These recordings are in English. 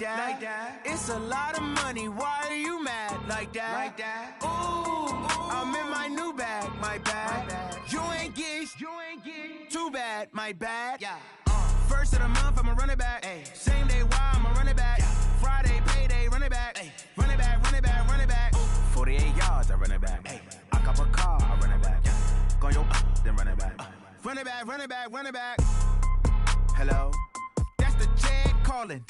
that. It's a lot of money, why are you mad like that? Ooh, I'm in my new bag, my bad. You ain't get too bad, my bad. First of the month, I'ma run it back. Same day, why I'ma run it back. Friday, payday, run it back. Run it back, run it back, run it back. 48 yards, I run it back. I cop a car, I run it back. Go yo, then run it back. Run it back, run it back, run it back. Hello? That's the jag calling.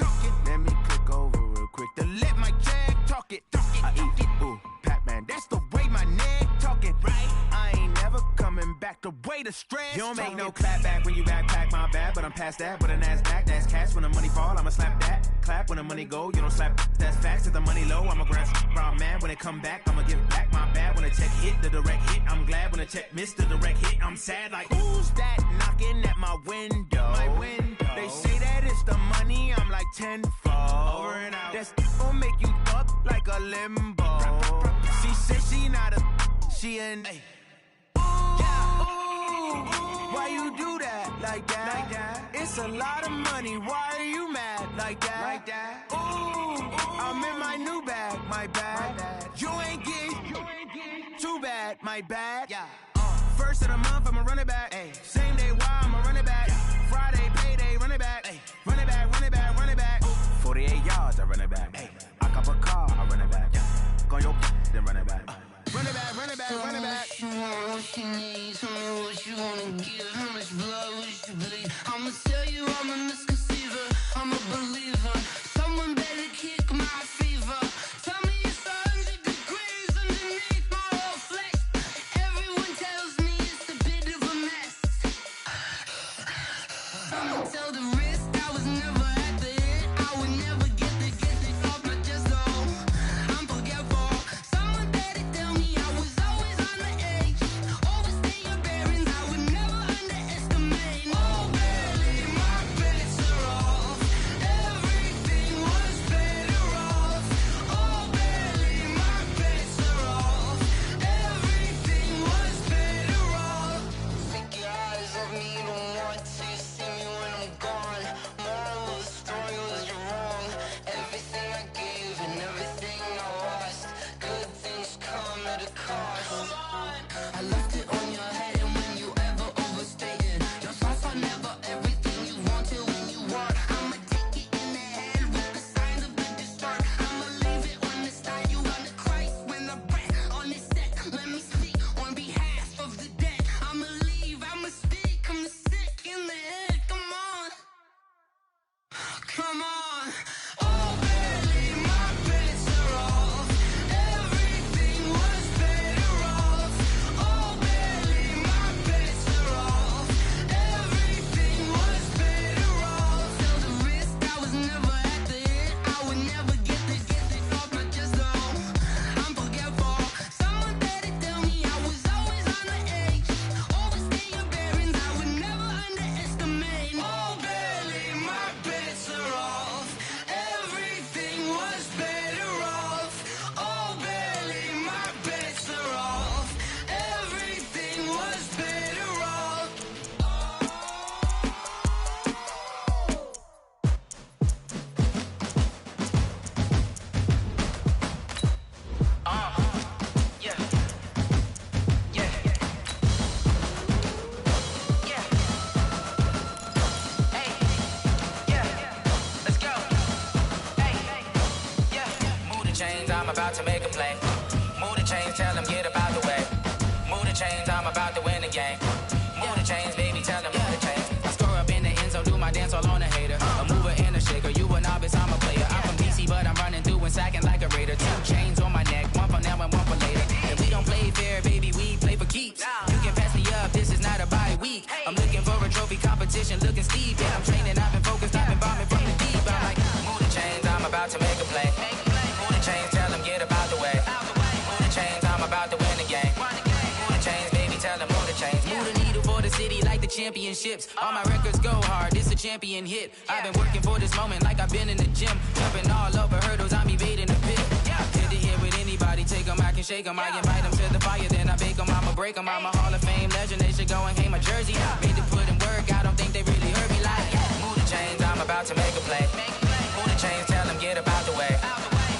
Let me click over real quick to let my jag talk it. I eat it, ooh, Pac-Man. That's the way my neck talking. I ain't never coming back the way the stress. You don't make no clap back when you backpack, my bad. But I'm past that with a NASDAQ. That's cash when the money fall, I'ma slap that. Clap when the money go, you don't slap. That's facts. If the money low, I'ma grab brown man. When it come back, I'ma give back my bad. When the check hit, the direct hit, I'm glad. When the check missed the direct hit, I'm sad. Like, who's that knocking at my window? They say that it's the money, I'm like tenfold. Over and out. That's gon' make you up like a limbo. She said she not a, she an. Why you do that like that? It's a lot of money, why are you mad like that? Ooh, I'm in my new bag, my bad. You ain't get too bad, my bad. First of the month, I'ma run it back. Same day, why I'ma run it back. Friday, payday, run it back. Run it back, run it back, run it back. 48 yards, I run it back. I cop a car, I run it back. Go yo, then run it back. Run it back, run it back, run it back. What you want, what you need, tell me what you wanna give. How much blood would you bleed? I'ma tell you I'm a misconceiver, I'm a believer. Someone better kick my fever. Tell me it's 100 degrees underneath my whole flesh. Everyone tells me it's a bit of a mess. I'ma tell the risk I was never at the end. I would never get it off my chest though. I'm forgetful. Someone better tell me I was always on the edge. Overstay your bearings, I would never underestimate. Oh barely, my bets are off. Everything was better off. Oh barely, my bets are off. Everything was better off. Take your eyes off me, don't want to see me when I'm gone. Moral of the story was you're wrong. Everything I gave and everything I lost. Good things come at a cost. I left it on your head, and when you ever overstay it, your thoughts are never everything you wanted when you want. I'ma take it in the head with the signs of the distort. I'ma leave it on the side. You wanna Christ when the breath on this set. Let me speak on behalf of the dead. I'ma leave, I'ma speak. I'm the sick in the head. Come on, come on. Oh, barely, my bets are off. Everything was better off. Oh, barely, my bets are off. Everything was better off. Tell the risk I was never at the end. I would never get it off my chest though. I'm forgetful. Someone better tell me I was always on the edge. Overstay your bearings, I would never underestimate. Oh, barely, my bets are off. Everything was better off. Oh, barely, my bets are off. Everything was better off. Yeah. Yeah. Yeah. Hey. Yeah. Let's go. Hey. Yeah. Move the chains, I'm about to make a play. Move the chains, tell them get about the way. Move the chains, I'm about to win the game. Move the chains, baby, tell them move the chains. I score up in the end zone, do my dance all on a hater. A mover and a shaker, you a novice, I'm a player. I'm from DC, but I'm running through and sacking like a raider. 2 chains on my neck, one for now and one for later. And we don't play fair, baby, we play for keeps. You can pass me up, this is not a bye week. I'm looking for a trophy competition, looking steep. Yeah, I'm training, I've been focused, I've been bombing from the deep. I'm like, move the chains, I'm about to make a play. Move the chains, tell them get about the way. Move the chains, I'm about to win the game. Move the chains, baby, tell them move the chains. Move the needle for the city like the championships. All my records go hard, this a champion hit. I've been working for this moment like I've been in the gym. Jumping all over hurdles, I'm evading the pit. Hit to hit with anybody, take them, I can shake them. I invite them to the fire, then I bake them, I'ma break them. I'm a Hall of Fame legend, they should go and hang my jersey. Made to put in work, I don't think they really heard me like. Move the chains, I'm about to make a play. Move the chains, tell them get up out the way.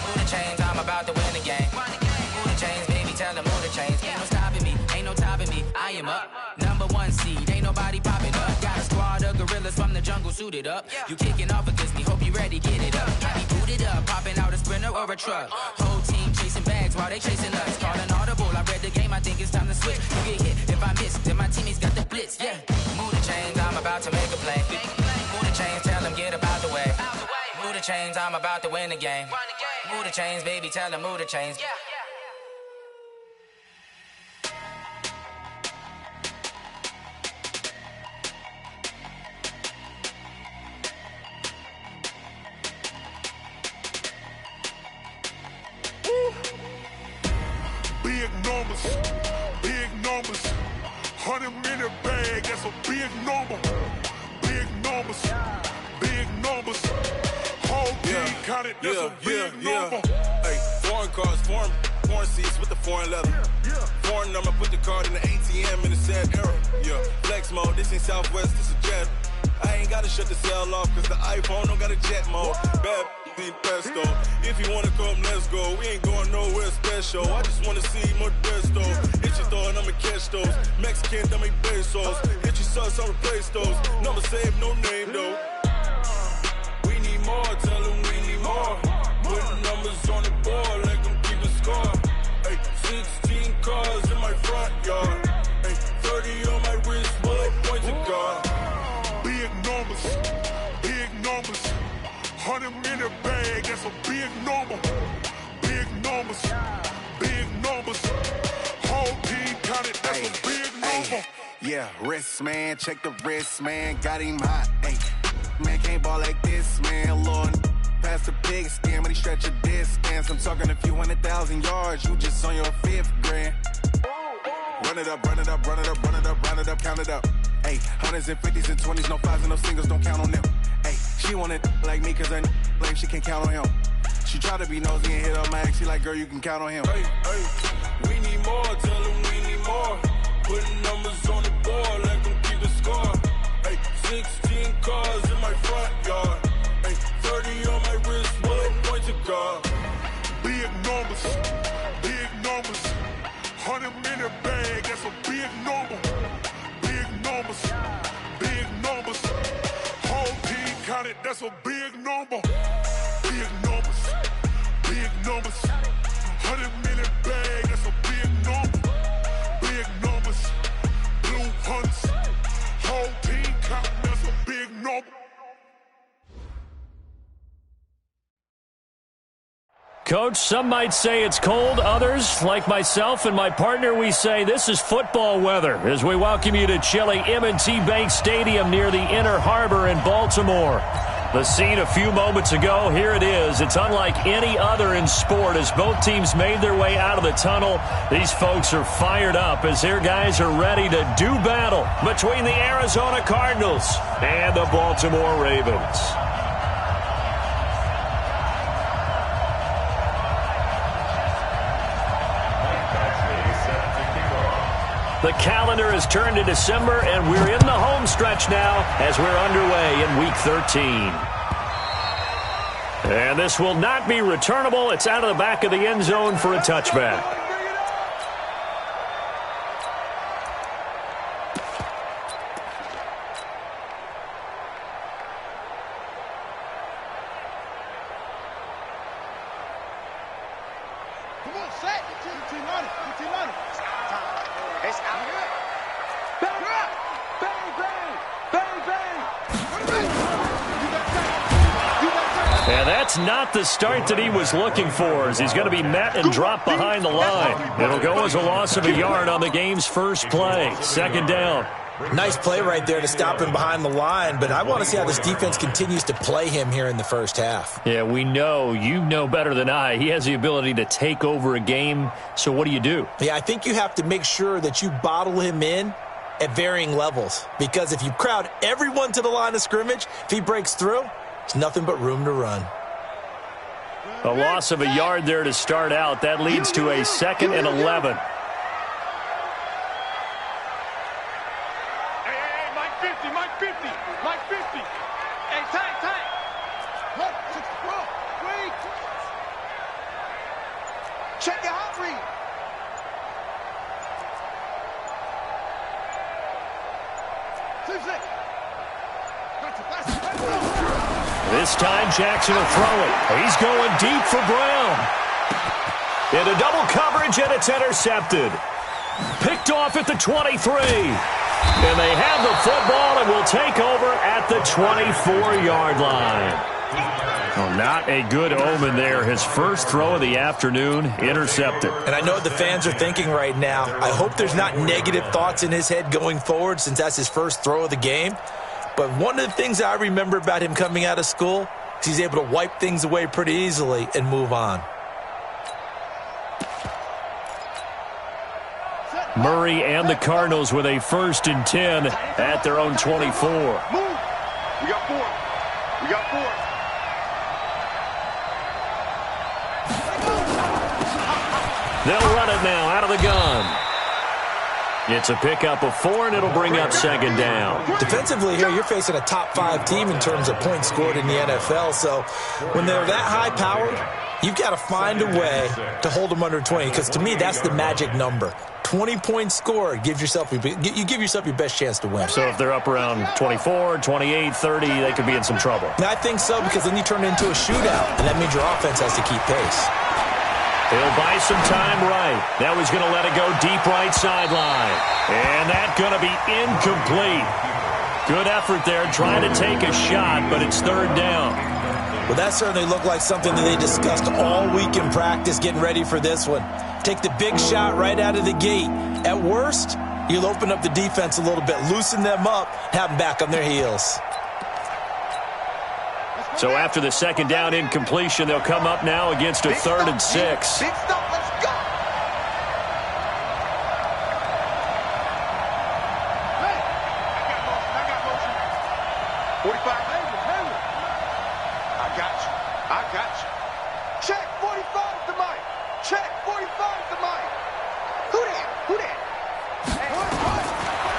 Move the chains, I'm about to win the game. Move the chains, baby, tell them move the chains. Ain't no stopping me, ain't no topping me. I am up, #1 seed, ain't nobody popping up. Got a squad of gorillas from the jungle suited up. You kicking off against me, hope you ready, get it up. I be booted up, popping out a sprinter or a truck. Whole team chasing bags while they chasing us. Calling audible, I read the game, I think it's time to switch. You get hit, if I miss, then my teammates got the blitz, yeah. Move the chains, I'm about to make a play. Move the chains, tell them get up out the way. Move the chains, I'm about to win the game. Move the chains, baby, tell them move the chains. Big numbers, 100 minute bag, that's a big number. Big numbers, whole team counted, that's a big number. Hey, foreign cars, foreign seats with the foreign leather. Foreign number, put the card in the ATM in the sad era. Yeah, flex mode, this ain't Southwest, this a jet. I ain't gotta shut the cell off, cause the iPhone don't got a jet mode. Bad ain't pesto. If you wanna come, let's go. We ain't going nowhere special. I just wanna see Modesto. Hit your thought, I'ma catch those. Mexican, I make pesos. Hit your sus, I'll replace those. Number saved, no name though. We need more, tell them we need more. Putting numbers on the board, like them keep a score. Hey, 16 cars in my front yard. Hey, 30 on my wrist, bullet point to God. Big numbers, 100 minute bag, that's a big number. Big numbers, whole team counted, that's a big number. Yeah, wrist man, check the wrist man, got him hot. Ay, man can't ball like this, man. Lord, past the pig skin, but he stretch a distance. I'm talking a few 100,000 yards, you just on your 5th grand. Run it up, count it up. Ay, hundreds and 50s and 20s, no 5s and no singles, don't count on them. Ay, she want it like me, cause her blame she can't count on him. She try to be nosy and hit up my ex, she like, girl, you can count on him. Hey, we need more, tell them we need more. Putting numbers on the board, like them keep a score. Hey, 16 cars in my front yard. Hey, 30 on my wrist, bullet point to God. Big numbers, 100 minute bag, that's a big number. Big numbers, whole team counted, that's a big number. Big numbers, 100 minute bag, that's a big number. Big numbers, blue hunts, whole team counting, that's a big number. Coach, some might say it's cold. Others, like myself and my partner, we say this is football weather as we welcome you to chilly M&T Bank Stadium near the Inner Harbor in Baltimore. The scene a few moments ago, here it is. It's unlike any other in sport as both teams made their way out of the tunnel. These folks are fired up as their guys are ready to do battle between the Arizona Cardinals and the Baltimore Ravens. The calendar has turned to December, and we're in the home stretch now as we're underway in Week 13. And this will not be returnable. It's out of the back of the end zone for a touchback. Come on, set. Get on it. It's out here. Bang, bang, bang, bang. And that's not the start that he was looking for, as he's going to be met and dropped behind the line. It'll go as a loss of a yard on the game's first play. Second down. Nice play right there to stop him behind the line, but I want to see how this defense continues to play him here in the first half. Yeah, we know. You know better than I. He has the ability to take over a game, so what do? Yeah, I think you have to make sure that you bottle him in at varying levels, because if you crowd everyone to the line of scrimmage, if he breaks through, it's nothing but room to run. A loss of a yard there to start out. That leads to a 2nd and 11. Mike 50. Hey, tight. Look, 64. Wait. Check your hot read. This time Jackson will throw it. He's going deep for Brown. Into double coverage, and it's intercepted. Picked off at the 23. And they have the football and will take over at the 24-yard line. Well, not a good omen there. His first throw of the afternoon, intercepted. And I know what the fans are thinking right now. I hope there's not negative thoughts in his head going forward since that's his first throw of the game. But one of the things I remember about him coming out of school is he's able to wipe things away pretty easily and move on. Murray and the Cardinals with a 1st and 10 at their own 24. Move. We got 4. We got 4. They'll run it now out of the gun. It's a pickup of 4, and it'll bring up 2nd down. Defensively here, you're facing a top 5 team in terms of points scored in the NFL. So when they're that high-powered, you've got to find a way to hold them under 20, because to me, that's the magic number. 20 points scored, you give yourself your best chance to win. So if they're up around 24, 28, 30, they could be in some trouble. And I think so, because then you turn it into a shootout, and that means your offense has to keep pace. He'll buy some time right. Now he's going to let it go deep right sideline. And that's going to be incomplete. Good effort there trying to take a shot, but it's 3rd down. Well, that certainly looked like something that they discussed all week in practice getting ready for this one. Take the big shot right out of the gate. At worst, you'll open up the defense a little bit, loosen them up, have them back on their heels. So after the 2nd down incompletion, they'll come up now against a 3rd and 6. Big stop. Let's go. Hey, I got motion. 45. I got you. Check 45 to Mike. Check 45 to Mike. Who that?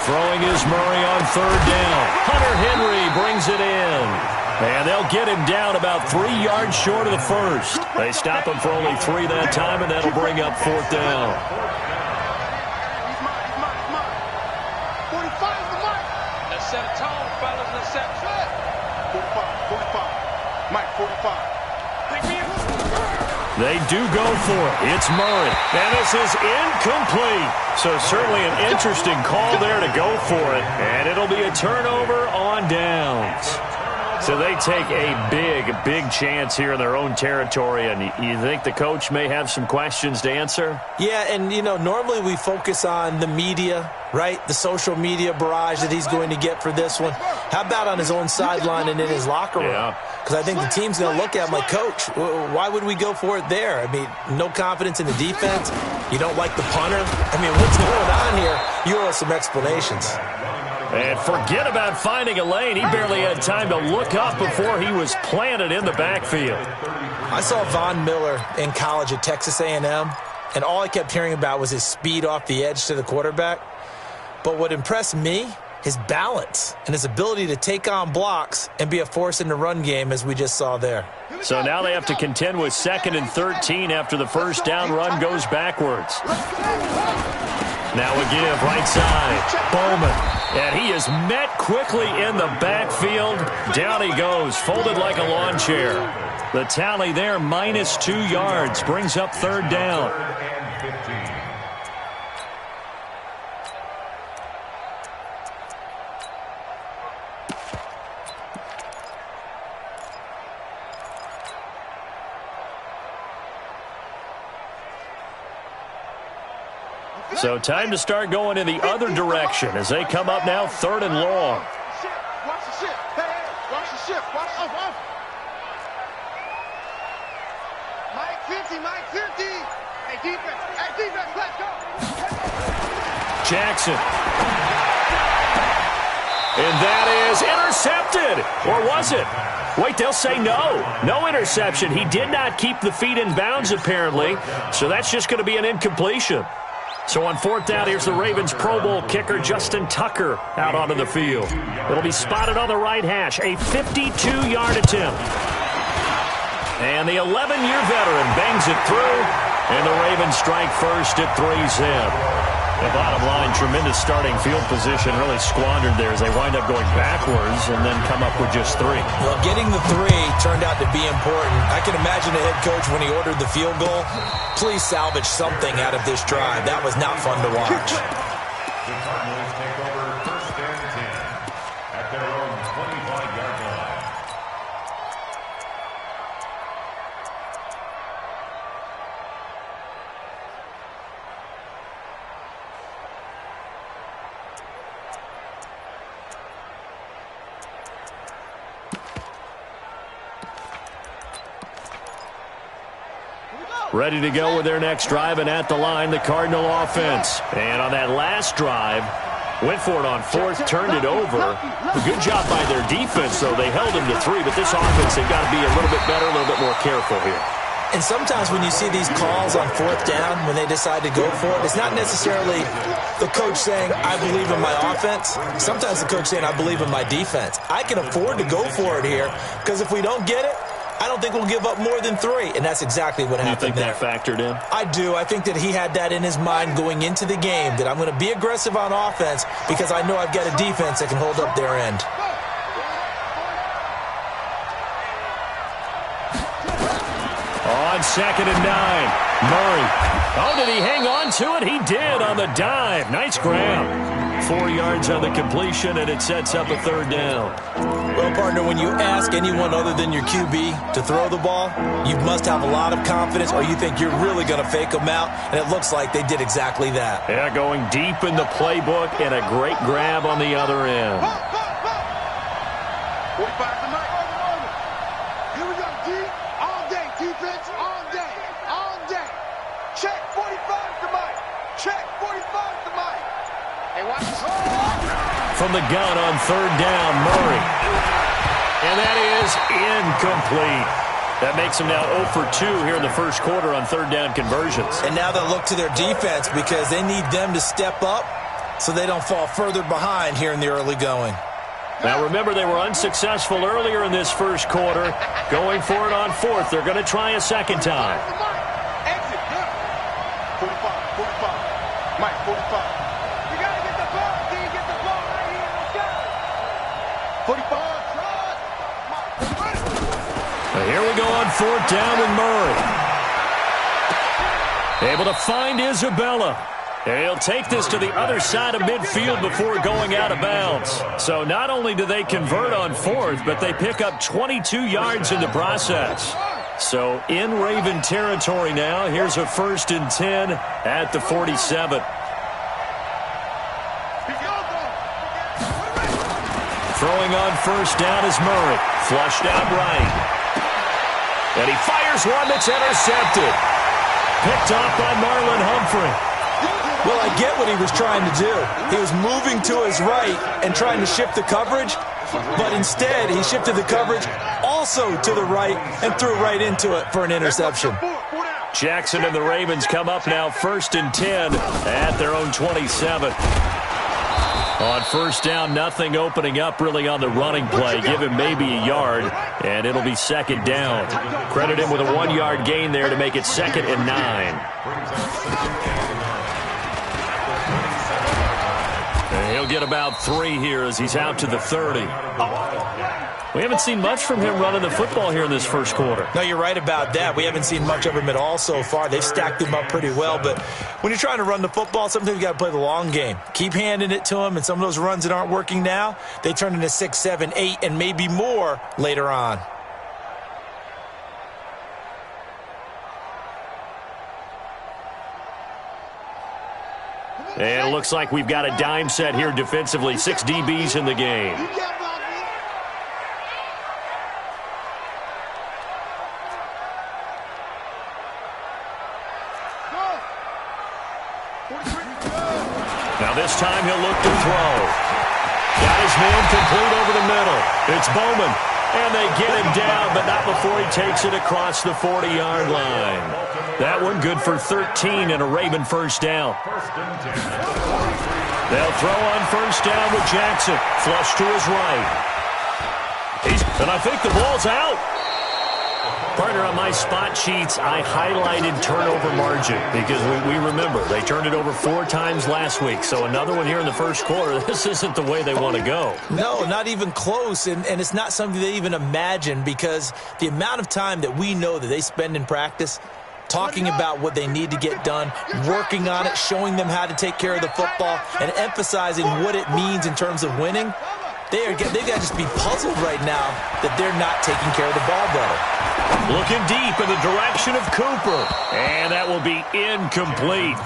Throwing is Murray on 3rd down. Hunter Henry brings it in. And they'll get him down about 3 yards short of the 1st. They stop him for only 3 that time, and that'll bring up 4th down. He's mine. 45 to Mike. Let's set a tone, fellas. Let's set a tone. 45. Mike, 45. They do go for it. It's Murray. And this is incomplete. So certainly an interesting call there to go for it. And it'll be a turnover on downs. So they take a big chance here in their own territory, and you think the coach may have some questions to answer? Yeah, and, normally we focus on the media, right? The social media barrage that he's going to get for this one. How about on his own sideline and in his locker room? Because I think the team's going to look at him like, Coach, why would we go for it there? I mean, no confidence in the defense. You don't like the punter. I mean, what's going on here? You owe us some explanations. And forget about finding a lane. He barely had time to look up before he was planted in the backfield. I saw Von Miller in college at Texas A&M, and all I kept hearing about was his speed off the edge to the quarterback. But what impressed me, his balance and his ability to take on blocks and be a force in the run game, as we just saw there. So now they have to contend with 2nd and 13 after the 1st down run goes backwards. Now a give right side. Bowman. And he is met quickly in the backfield. Down he goes, folded like a lawn chair. The tally there, -2 yards, brings up 3rd down. So time to start going in the other direction as they come up now 3rd and long. Watch the ship. Hey, watch the ship. Watch off. Mike 50. Hey, defense, let's go. Jackson. And that is intercepted. Or was it? Wait, they'll say no. No interception. He did not keep the feet in bounds, apparently. So that's just going to be an incompletion. So on 4th down, here's the Ravens Pro Bowl kicker Justin Tucker out onto the field. It'll be spotted on the right hash, a 52-yard attempt. And the 11-year veteran bangs it through, And the Ravens strike first at 3-zip. The bottom line, tremendous starting field position, really squandered there as they wind up going backwards and then come up with just 3. Well, getting the 3 turned out to be important. I can imagine the head coach when he ordered the field goal. Please salvage something out of this drive. That was not fun to watch. The Cardinals take over first and 10 at their own 25-yard line. Ready to go with their next drive, and at the line, the Cardinal offense. And on that last drive, went for it on 4th, turned it over. Good job by their defense, though. They held him to 3, but this offense, they've got to be a little bit better, a little bit more careful here. And sometimes when you see these calls on 4th down, when they decide to go for it, it's not necessarily the coach saying, I believe in my offense. Sometimes the coach saying, I believe in my defense. I can afford to go for it here, because if we don't get it, I don't think we'll give up more than 3, and that's exactly what happened there. You think that factored in? I do. I think that he had that in his mind going into the game, that I'm going to be aggressive on offense because I know I've got a defense that can hold up their end. On 2nd and 9, Murray. Oh, did he hang on to it? He did on the dive. Nice grab. 4 yards on the completion, and it sets up a 3rd down. Well, partner, when you ask anyone other than your QB to throw the ball, you must have a lot of confidence, or you think you're really going to fake them out, and it looks like they did exactly that. Yeah, going deep in the playbook, and a great grab on the other end. 45 tonight. Here we go, D. All day, defense, all day, all day. Check 45 tonight. Check 45 tonight. Hey, watch this. From the gun on 3rd down, Murray. And that is incomplete. That makes them now 0 for 2 here in the first quarter on 3rd down conversions. And now they'll look to their defense because they need them to step up so they don't fall further behind here in the early going. Now remember, they were unsuccessful earlier in this first quarter. Going for it on 4th. They're going to try a second time. Exit. 45, 45. Mike, 45. You got to get the ball. D, get the ball right here. Let's go. 45. Now here we go on 4th down with Murray. Able to find Isabella. He'll take this to the other side of midfield before going out of bounds. So not only do they convert on 4th, but they pick up 22 yards in the process. So in Raven territory now. Here's a 1st and 10 at the 47. Throwing on 1st down is Murray. Flushed out right. And he fires one that's intercepted. Picked off by Marlon Humphrey. Well, I get what he was trying to do. He was moving to his right and trying to shift the coverage, but instead he shifted the coverage also to the right and threw right into it for an interception. Jackson and the Ravens come up now 1st and 10 at their own 27. On 1st down, nothing opening up really on the running play. Give him maybe a yard, and it'll be 2nd down. Credit him with a 1-yard gain there to make it 2nd and 9. And he'll get about 3 here as he's out to the 30. We haven't seen much from him running the football here in this first quarter. No, you're right about that. We haven't seen much of him at all so far. They've stacked him up pretty well, but when you're trying to run the football, sometimes you got to play the long game. Keep handing it to him, and some of those runs that aren't working now, they turn into 6, 7, 8, and maybe more later on. And it looks like we've got a dime set here defensively. 6 DBs in the game. Now this time he'll look to throw. Got his man complete over the middle. It's Bowman. And they get him down, but not before he takes it across the 40-yard line. That one good for 13 and a Raven 1st down. They'll throw on 1st down with Jackson. Flush to his right. And I think the ball's out. Partner, on my spot sheets, I highlighted turnover margin because we remember they turned it over 4 times last week. So another one here in the first quarter. This isn't the way they want to go. No, not even close, and it's not something they even imagine because the amount of time that we know that they spend in practice talking about what they need to get done, working on it, showing them how to take care of the football, and emphasizing what it means in terms of winning. They've got to just be puzzled right now that they're not taking care of the ball better. Looking deep in the direction of Cooper. And that will be incomplete.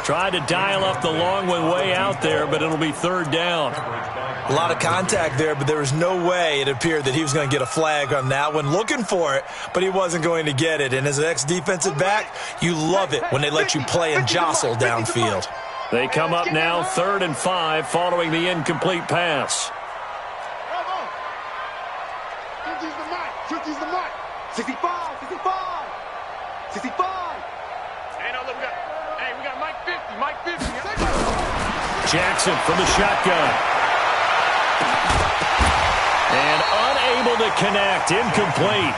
Tried to dial up the long one way out there, but it'll be third down. A lot of contact there, but there was no way it appeared that he was going to get a flag on that one. Looking for it, but he wasn't going to get it. And as an ex-defensive back, you love it when they let you play and jostle downfield. They come up now 3rd and 5 following the incomplete pass. 65. Hey, we got Mike 50. Jackson from the shotgun. And unable to connect. Incomplete.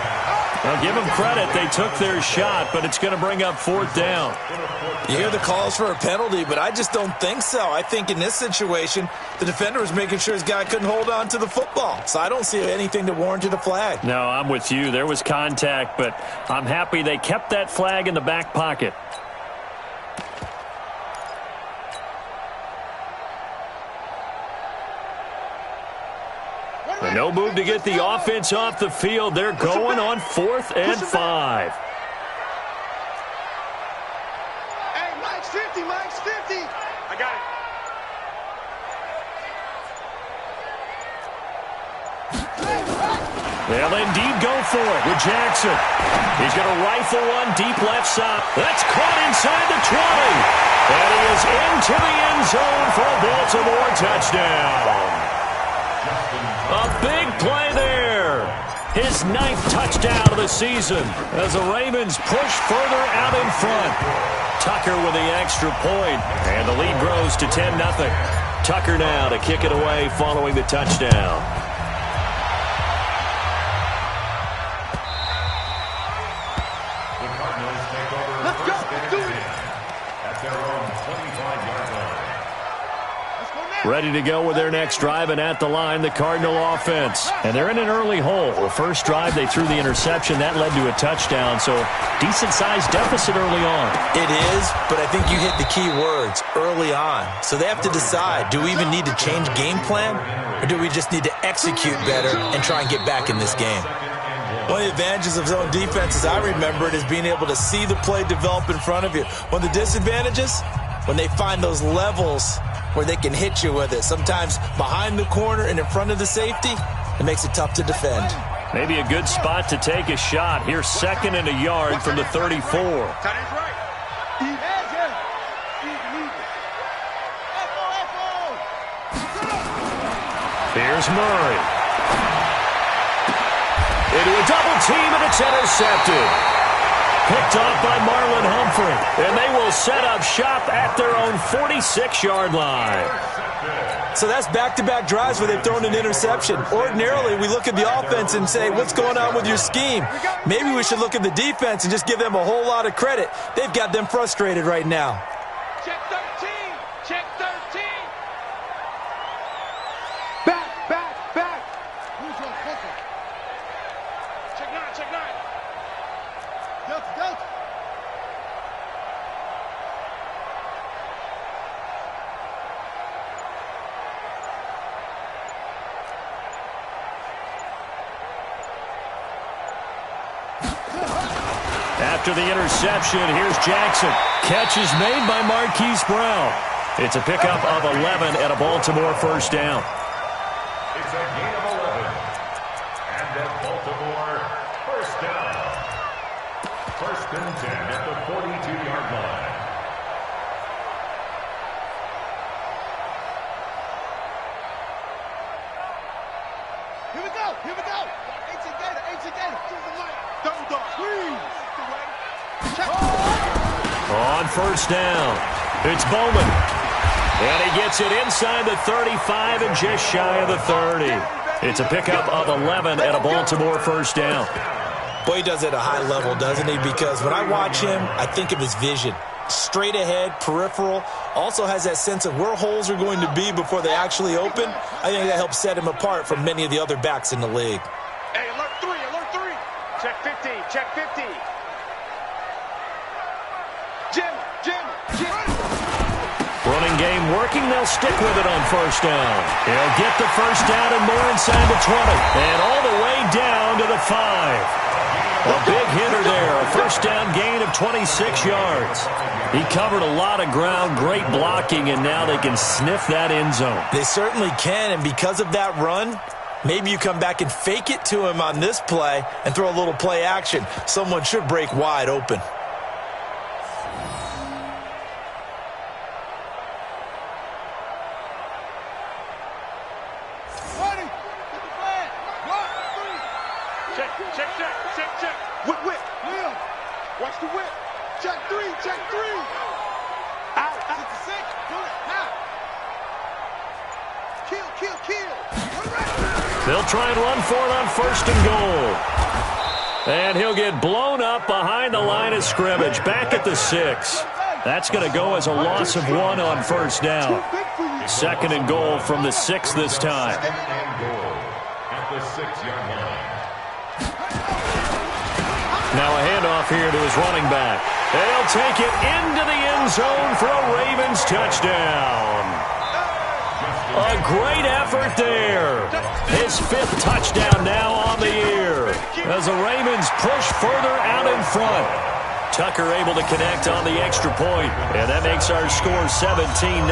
Now give them credit. They took their shot, but it's going to bring up 4th down. You hear the calls for a penalty, but I just don't think so. I think in this situation, the defender was making sure his guy couldn't hold on to the football. So I don't see anything that warranted a flag. No, I'm with you. There was contact, but I'm happy they kept that flag in the back pocket. And no move to get the offense off the field. They're going on 4th and 5. Hey, Mike's 50. I got it. They'll indeed go for it with Jackson. He's going to rifle one deep left side. That's caught inside the 20. And he is into the end zone for a Baltimore touchdown. A big play there. His 9th touchdown of the season as the Ravens push further out in front. Tucker with the extra point, and the lead grows to 10-0. Tucker now to kick it away following the touchdown. The Cardinals take over first and 10 at their own 25-yard line. Ready to go with their next drive, and at the line, the Cardinal offense. And they're in an early hole. The first drive, they threw the interception. That led to a touchdown, so decent-sized deficit early on. It is, but I think you hit the key words, early on. So they have to decide, do we even need to change game plan, or do we just need to execute better and try and get back in this game? One of the advantages of zone defense, as I remember it, is being able to see the play develop in front of you. One of the disadvantages, when they find those levels where they can hit you with it. Sometimes behind the corner and in front of the safety, it makes it tough to defend. Maybe a good spot to take a shot. Here's 2nd and a yard from the 34. Here's Murray. Into a double team, and it's intercepted. Picked off by Marlon Humphrey, and they will set up shop at their own 46-yard line. So that's back-to-back drives where they've thrown an interception. Ordinarily, we look at the offense and say, what's going on with your scheme? Maybe we should look at the defense and just give them a whole lot of credit. They've got them frustrated right now. Check 13. Check 13. Back. Who's on closer? Check 9. Delta. After the interception, here's Jackson. Catch is made by Marquise Brown. It's a pickup of 11 and a Baltimore first down. It's a gain of 11. And a Baltimore first down. 1st and 10 at the 42-yard line. Here we go. Ancient Gator. Double dog. Please. On first down, it's Bowman. And he gets it inside the 35 and just shy of the 30. It's a pickup of 11 and a Baltimore first down. Boy, he does it at a high level, doesn't he? Because when I watch him, I think of his vision. Straight ahead, peripheral, also has that sense of where holes are going to be before they actually open. I think that helps set him apart from many of the other backs in the league. Hey, alert 3, alert 3. Check 50, check 50. Jim. Running game working. They'll stick with it on first down. He'll get the first down and more inside the 20. And all the way down to the 5. A big hitter there. A first down gain of 26 yards. He covered a lot of ground. Great blocking, and now they can sniff that end zone. They certainly can, and because of that run, maybe you come back and fake it to him on this play and throw a little play action. Someone should break wide open. Check. Whip. Will. Watch the whip. Check 3. Out. 6. Do it. Now. Kill. They'll try and run for it on first and goal. And he'll get blown up behind the line of scrimmage. Back at the 6. That's going to go as a loss of 1 on first down. Second and goal from the 6 this time. Second and goal at the 6-yard line. Now a handoff here to his running back. They'll take it into the end zone for a Ravens touchdown. A great effort there. His 5th touchdown now on the year as the Ravens push further out in front. Tucker able to connect on the extra point, and that makes our score 17-0.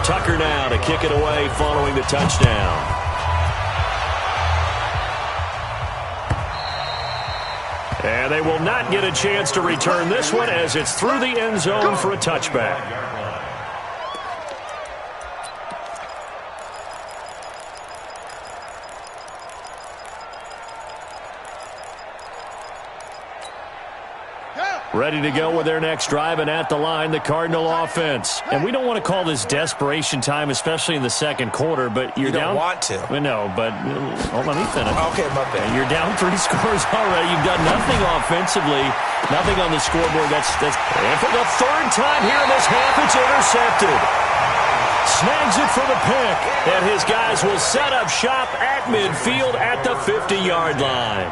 Tucker now to kick it away following the touchdown. And they will not get a chance to return this one as it's through the end zone for a touchback. Ready to go with their next drive, and at the line, the Cardinal offense. And we don't want to call this desperation time, especially in the second quarter, but you're down. You don't want to. No, but let me finish. Okay, my bad. You're down 3 scores already. You've done nothing offensively, nothing on the scoreboard. And for the 3rd time here in this half, it's intercepted. Snags it for the pick, and his guys will set up shop at midfield at the 50-yard line.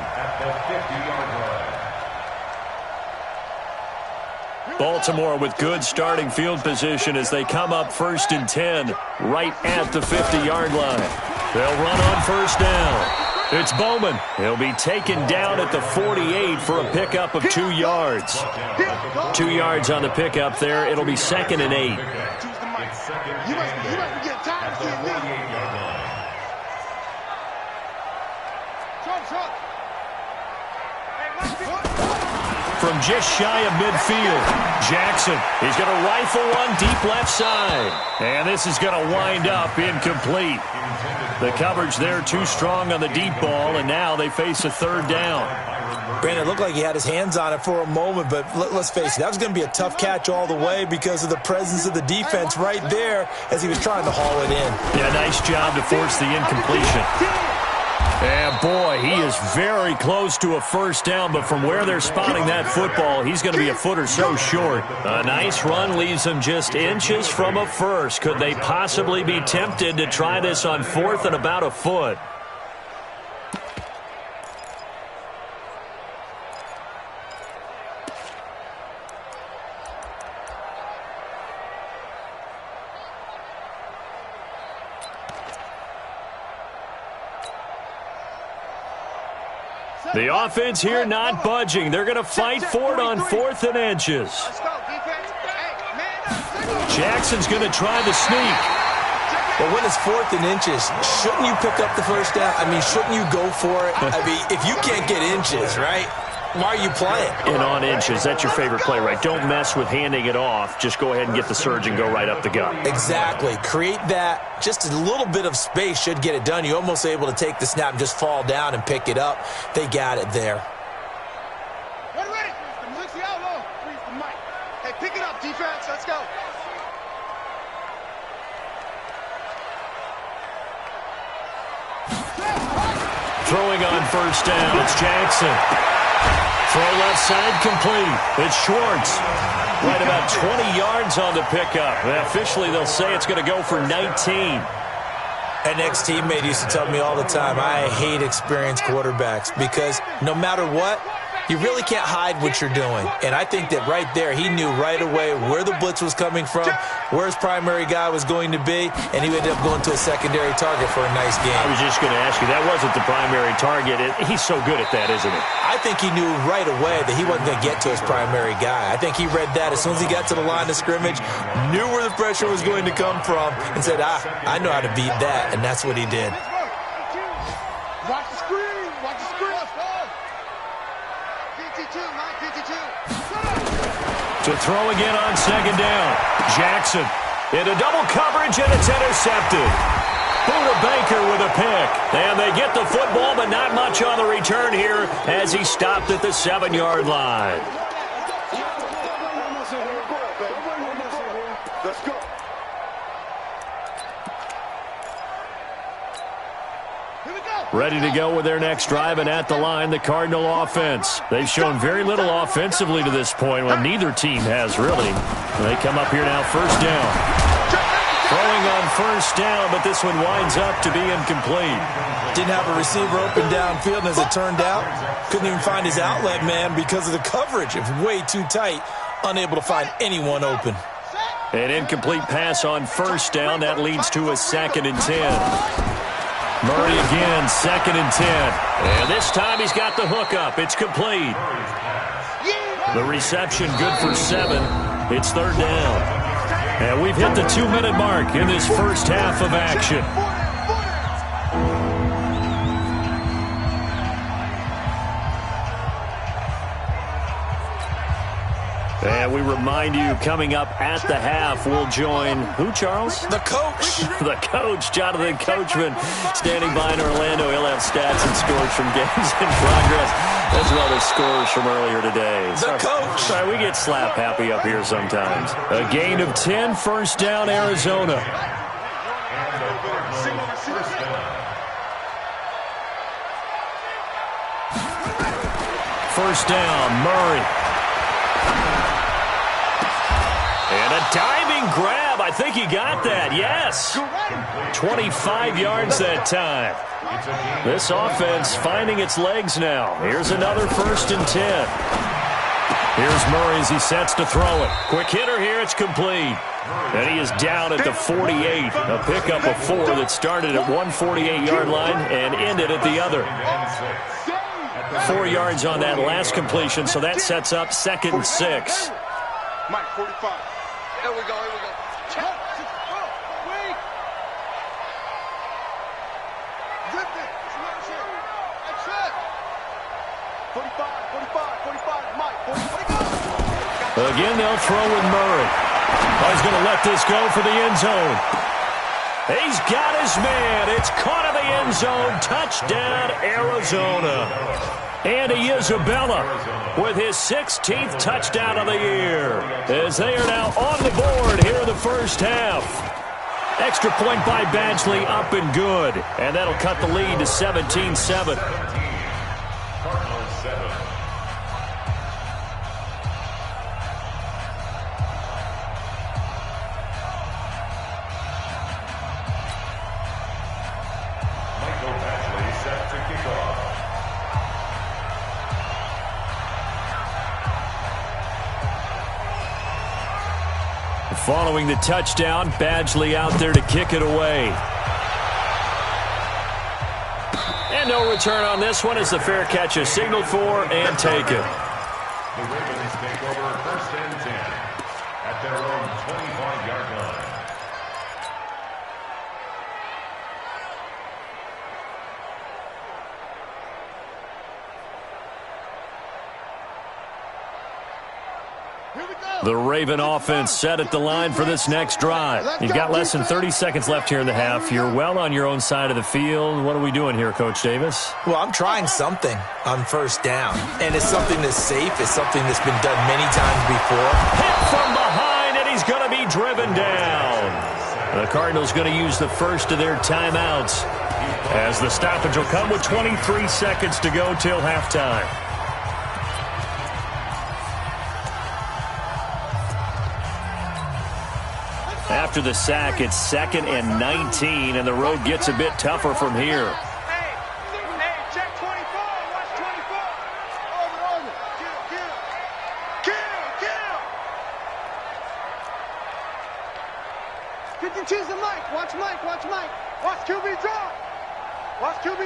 Baltimore with good starting field position as they come up 1st and 10 right at the 50-yard line. They'll run on first down. It's Bowman. He'll be taken down at the 48 for a pickup of 2 yards. 2 yards on the pickup there. It'll be 2nd and 8. You must be getting tired of seeing me. From just shy of midfield, Jackson. He's going to rifle one deep left side. And this is going to wind up incomplete. The coverage there too strong on the deep ball, and now they face a 3rd down. Brandon, it looked like he had his hands on it for a moment, but let's face it, that was going to be a tough catch all the way because of the presence of the defense right there as he was trying to haul it in. Yeah, nice job to force the incompletion. And boy, he is very close to a first down, but from where they're spotting that football, he's going to be a foot or so short. A nice run leaves him just inches from a first. Could they possibly be tempted to try this on 4th and about a foot? The offense here not budging. They're going to fight for it on 4th and inches. Jackson's going to try the sneak. But when it's 4th and inches, shouldn't you pick up the first down? I mean, shouldn't you go for it? I mean, if you can't get inches, right, why are you playing? And on inches, that's your favorite play, right? Don't mess with handing it off. Just go ahead and get the surge and go right up the gut. Exactly. Create that. Just a little bit of space should get it done. You're almost able to take the snap and just fall down and pick it up. They got it there. Ready. Hey, pick it up, defense. Let's go. Throwing on first down, it's Jackson. Throw left side complete. It's Schwartz. Right about 20 yards on the pickup. Officially, they'll say it's going to go for 19. An ex-teammate used to tell me all the time, I hate experienced quarterbacks because no matter what, you really can't hide what you're doing. And I think that right there, he knew right away where the blitz was coming from, where his primary guy was going to be, and he ended up going to a secondary target for a nice game. I was just going to ask you, that wasn't the primary target. He's so good at that, isn't he? I think he knew right away that he wasn't going to get to his primary guy. I think he read that as soon as he got to the line of scrimmage, knew where the pressure was going to come from, and said, I know how to beat that, and that's what he did. Watch the screen. Watch the screen. 52, 52. To throw again on second down. Jackson into double coverage, and it's intercepted. Buda Baker with a pick. And they get the football, but not much on the return here as he stopped at the 7-yard line. Let's go. Ready to go with their next drive, and at the line, the Cardinal offense. They've shown very little offensively to this point. Well, neither team has, really. They come up here now, first down. Throwing on first down, but this one winds up to be incomplete. Didn't have a receiver open downfield, and as it turned out, couldn't even find his outlet man because of the coverage. It was way too tight, unable to find anyone open. An incomplete pass on first down. That leads to a 2nd and 10. Murray again, 2nd and 10. And this time he's got the hook up. It's complete. The reception good for 7. It's 3rd down. And we've hit the 2-minute mark in this first half of action. And we remind you, coming up at the half, we'll join who, Charles? The coach. The coach, Jonathan Coachman, standing by in Orlando. He'll have stats and scores from games in progress, as well as scores from earlier today. The coach. Sorry, we get slap happy up here sometimes. A gain of 10, first down, Arizona. First down, Murray. And a diving grab. I think he got that. Yes. 25 yards that time. This offense finding its legs now. Here's another 1st and 10. Here's Murray as he sets to throw it. Quick hitter here. It's complete. And he is down at the 48. A pickup of 4 that started at one 48-yard line and ended at the other. 4 yards on that last completion, so that sets up 2nd and 6. Mike, 45. Here we go, here we go. Check. Wait. Zip it. That's it. 45, Mike. 45. Again, they'll throw with Murray. Oh, he's going to let this go for the end zone. He's got his man. It's caught in the end zone. Touchdown, Arizona. Andy Isabella with his 16th touchdown of the year, as they are now on the board here in the first half. Extra point by Badgley, up and good. And that'll cut the lead to 17-7. Following the touchdown, Badgley out there to kick it away. And no return on this one as the fair catch is signaled for and taken. The Ravens take over 1st and 10 at their own 25-yard line. The Raven offense set at the line for this next drive. You've got less than 30 seconds left here in the half. You're well on your own side of the field. What are we doing here, Coach Davis? Well, I'm trying something on first down, and it's something that's safe. It's something that's been done many times before. Hit from behind, and he's going to be driven down. The Cardinals going to use the first of their timeouts as the stoppage will come with 23 seconds to go till halftime. After the sack, it's 2nd and 19, and the road gets a bit tougher from here. Hey, check 24. Watch 24. Over. Kill. 52's the Mike. Watch Mike. Watch QB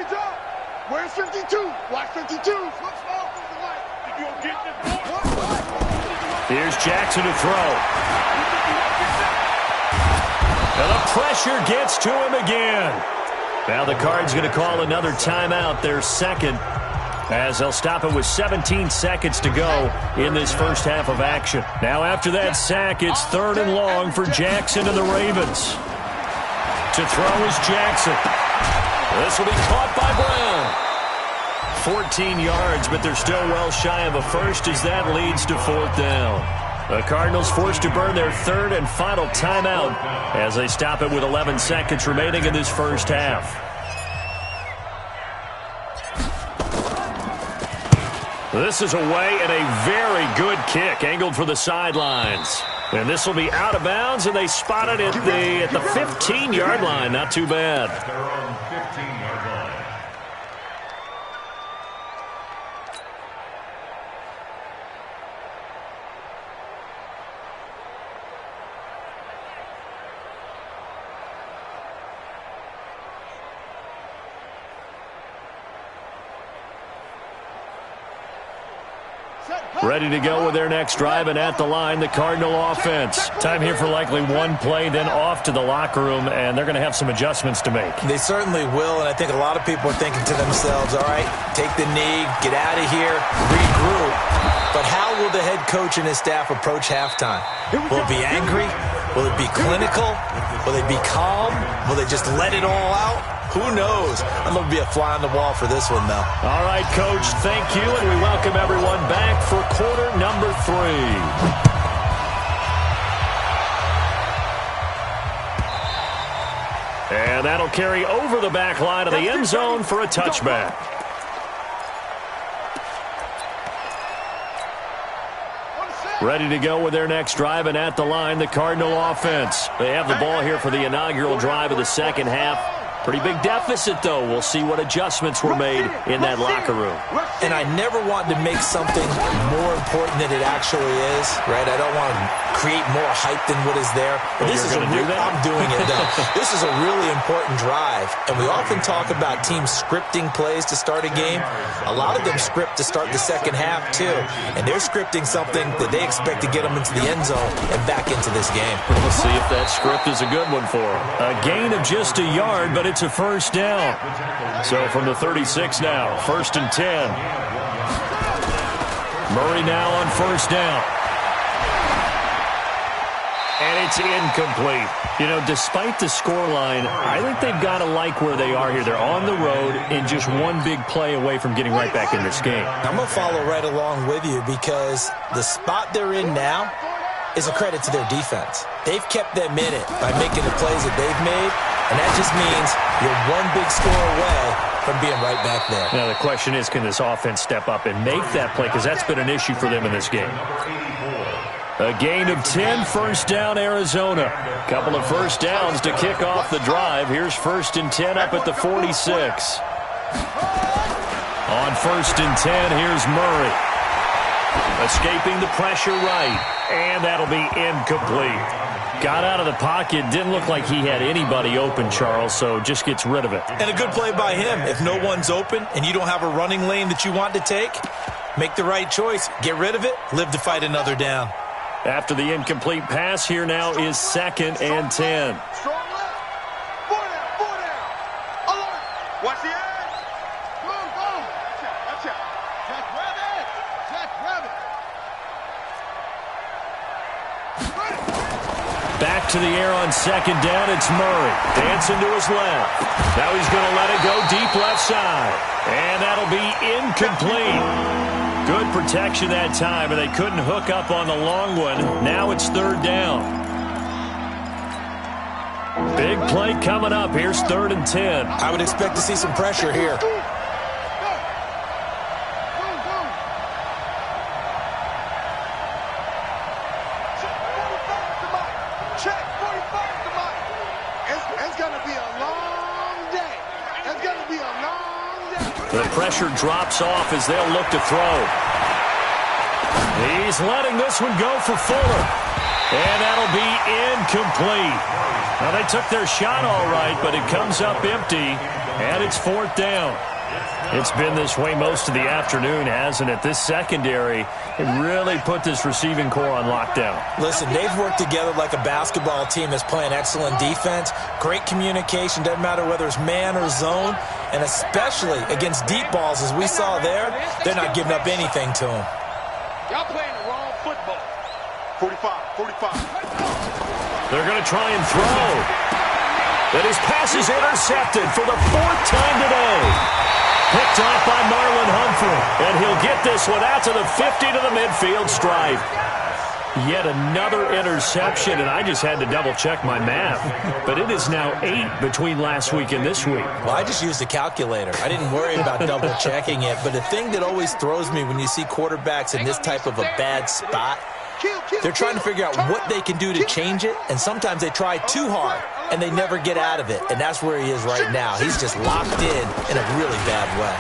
drop. Where's 52? Watch 52. What's off of the Mike? If you don't get this ball. Here's Jackson to throw. And the pressure gets to him again. Now the Cards going to call another timeout, their second, as they'll stop it with 17 seconds to go in this first half of action. Now after that sack, it's 3rd and long for Jackson and the Ravens. To throw is Jackson. This will be caught by Brown. 14 yards, but they're still well shy of a first as that leads to 4th down. The Cardinals forced to burn their 3rd and final timeout as they stop it with 11 seconds remaining in this first half. This is away and a very good kick angled for the sidelines. And this will be out of bounds, and they spot it at the 15-yard line. Not too bad. They're on 15-yard line. Ready to go with their next drive, and at the line, the Cardinal offense. Time here for likely one play, then off to the locker room, and they're going to have some adjustments to make. They certainly will, and I think a lot of people are thinking to themselves, all right, take the knee, get out of here, regroup. But how will the head coach and his staff approach halftime? Will it be angry? Will it be clinical? Will they be calm? Will they just let it all out? Who knows? I'm going to be a fly on the wall for this one, though. All right, Coach, thank you, and we welcome everyone back for quarter number 3. And that'll carry over the back line of the end zone for a touchback. Ready to go with their next drive, and at the line, the Cardinal offense. They have the ball here for the inaugural drive of the second half. Pretty big deficit, though. We'll see what adjustments were made in that locker room. And I never want to make something more important than it actually is, right? I don't want to create more hype than what is there. But this is I'm doing it, though. This is a really important drive. And we often talk about teams scripting plays to start a game. A lot of them script to start the second half, too. And they're scripting something that they expect to get them into the end zone and back into this game. We'll see if that script is a good one for them. A gain of just a yard, but it's a first down. So from the 36 now, 1st and 10. Murray now on 1st down. And it's incomplete. You know, despite the scoreline, I think they've got to like where they are here. They're on the road and just one big play away from getting right back in this game. I'm going to follow right along with you because the spot they're in now is a credit to their defense. They've kept them in it by making the plays that they've made, and that just means you're one big score away from being right back there. Now, the question is, can this offense step up and make that play? Because that's been an issue for them in this game. A gain of 10, 1st down, Arizona. Couple of first downs to kick off the drive. Here's 1st and 10 up at the 46. On 1st and 10, here's Murray. Escaping the pressure right. And that'll be incomplete. Got out of the pocket. Didn't look like he had anybody open, Charles, so just gets rid of it. And a good play by him. If no one's open and you don't have a running lane that you want to take, make the right choice. Get rid of it. Live to fight another down. After the incomplete pass, here now is 2nd and 10. Watch the edge. Go. Gotcha. Jack Rabbit. Back to the air on 2nd down. It's Murray. Dancing to his left. Now he's going to let it go deep left side. And that'll be incomplete. Good protection that time, and they couldn't hook up on the long one. Now it's 3rd down. Big play coming up. Here's 3rd and 10. I would expect to see some pressure here. Check 45 to Mike. It's going to be a long day. It's going to be a long day. The pressure drops off as they'll look to throw. He's letting this one go for Fuller. And that'll be incomplete. Now, they took their shot all right, but it comes up empty, and it's 4th down. It's been this way most of the afternoon, hasn't it? This secondary really put this receiving core on lockdown. Listen, they've worked together like a basketball team that's playing excellent defense. Great communication, doesn't matter whether it's man or zone, and especially against deep balls, as we saw there, they're not giving up anything to them. Y'all playing the wrong football. 45. They're going to try and throw. But his pass is intercepted for the 4th time today. Picked off by Marlon Humphrey. And he'll get this one out to the 50 to the midfield stripe. Yet another interception, and I just had to double-check my math. But it is now 8 between last week and this week. Well, I just used a calculator. I didn't worry about double-checking it. But the thing that always throws me when you see quarterbacks in this type of a bad spot, they're trying to figure out what they can do to change it, and sometimes they try too hard, and they never get out of it. And that's where he is right now. He's just locked in a really bad way.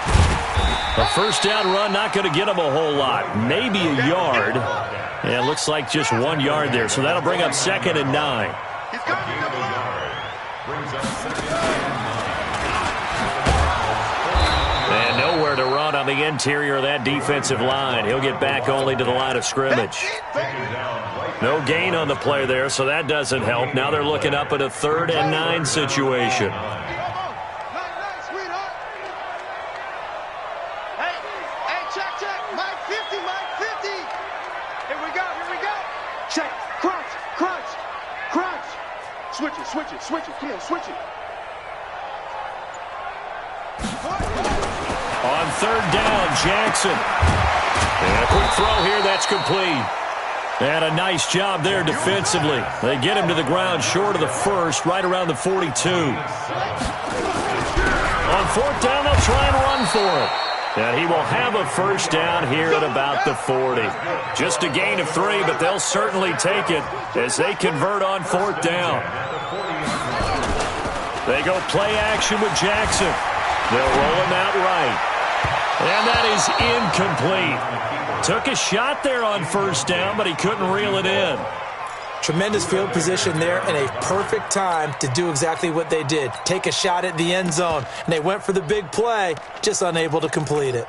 A 1st down run, not going to get him a whole lot. Maybe a yard. Yeah, it looks like just 1 yard there, so that'll bring up 2nd and 9. And nowhere to run on the interior of that defensive line. He'll get back only to the line of scrimmage. No gain on the play there, so that doesn't help. Now they're looking up at a 3rd and 9 situation. Hey, check. Mike 50. Here we go. Check. Crunch. Switch it. Come on, switch it. On 3rd down, Jackson. And a quick throw here, that's complete. And a nice job there defensively. They get him to the ground short of the 1st, right around the 42. On 4th down, they'll try and run for it. And he will have a 1st down here at about the 40. Just a gain of 3, but they'll certainly take it as they convert on 4th down. They go play action with Jackson. They'll roll him out right. And that is incomplete. Took a shot there on 1st down, but he couldn't reel it in. Tremendous field position there and a perfect time to do exactly what they did. Take a shot at the end zone. And they went for the big play, just unable to complete it.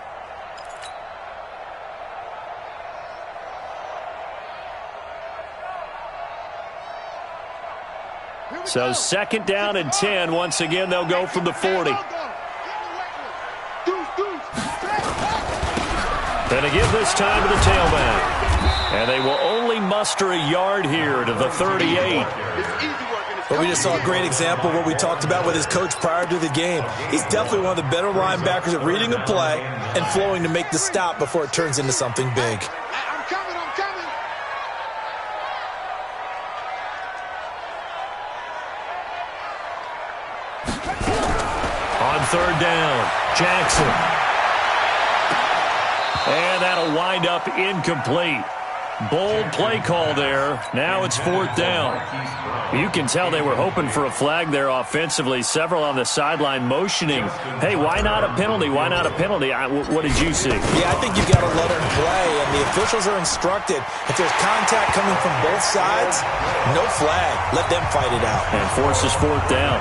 So 2nd down and 10. Once again, they'll go from the 40. And they give this time to the tailback. And they will only muster a yard here to the 38. But we just saw a great example of what we talked about with his coach prior to the game. He's definitely one of the better linebackers at reading a play and flowing to make the stop before it turns into something big. I'm coming. On 3rd down, Jackson. And that'll wind up incomplete. Bold play call there. Now it's 4th down. You can tell they were hoping for a flag there offensively. Several on the sideline motioning, hey, why not a penalty? Why not a penalty? What did you see? Yeah, I think you've got to let them play, and the officials are instructed. If there's contact coming from both sides, no flag. Let them fight it out. And forces 4th down.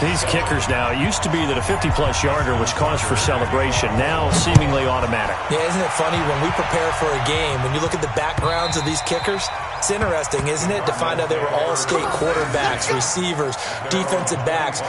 These kickers now, it used to be that a 50-plus yarder was cause for celebration. Now, seemingly automatic. Yeah, isn't it funny when we prepare for a game, when you look at the backgrounds of these kickers, it's interesting, isn't it, to find out they were all-state quarterbacks, receivers, defensive backs,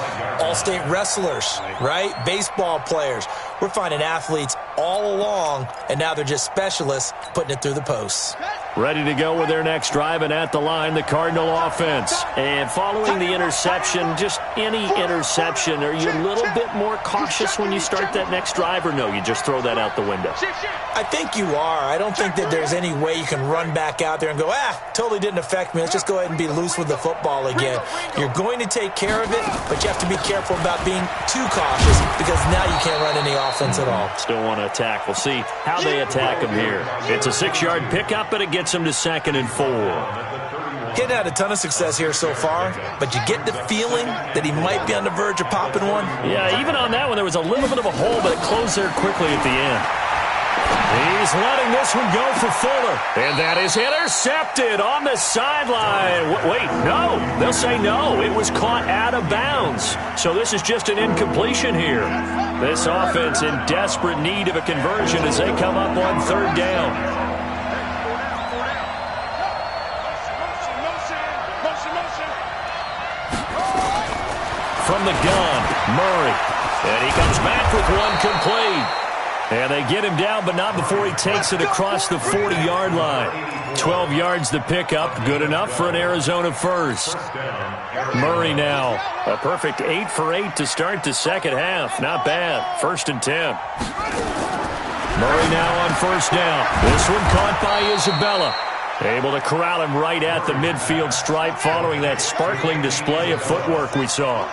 all-state wrestlers, right? Baseball players. We're finding athletes all along, and now they're just specialists putting it through the posts. ready to go with their next drive, and at the line, the Cardinal offense. And following the interception, just any interception, are you a little bit more cautious when you start that next drive, or no, you just throw that out the window? I think you are. I don't think that there's any way you can run back out there and go, totally didn't affect me. Let's just go ahead and be loose with the football again. You're going to take care of it, but you have to be careful about being too cautious because now you can't run any offense at all. Still want to attack. We'll see how they attack him here. It's a 6-yard pickup, but it gets him to 2nd and 4. Hadn't had a ton of success here so far, but you get the feeling that he might be on the verge of popping one. Yeah, even on that one, there was a little bit of a hole, but it closed there quickly at the end. He's letting this one go for Fuller. And that is intercepted on the sideline. Wait, no. They'll say no. It was caught out of bounds. So this is just an incompletion here. This offense in desperate need of a conversion as they come up on 3rd down. From the gun, Murray. And he comes back with one complete. And they get him down, but not before he takes it across the 40-yard line. 12 yards the pickup, good enough for an Arizona first. Murray now, a perfect 8 for 8 to start the second half. Not bad, 1st and 10. Murray now on 1st down. This one caught by Isabella. Able to corral him right at the midfield stripe following that sparkling display of footwork we saw.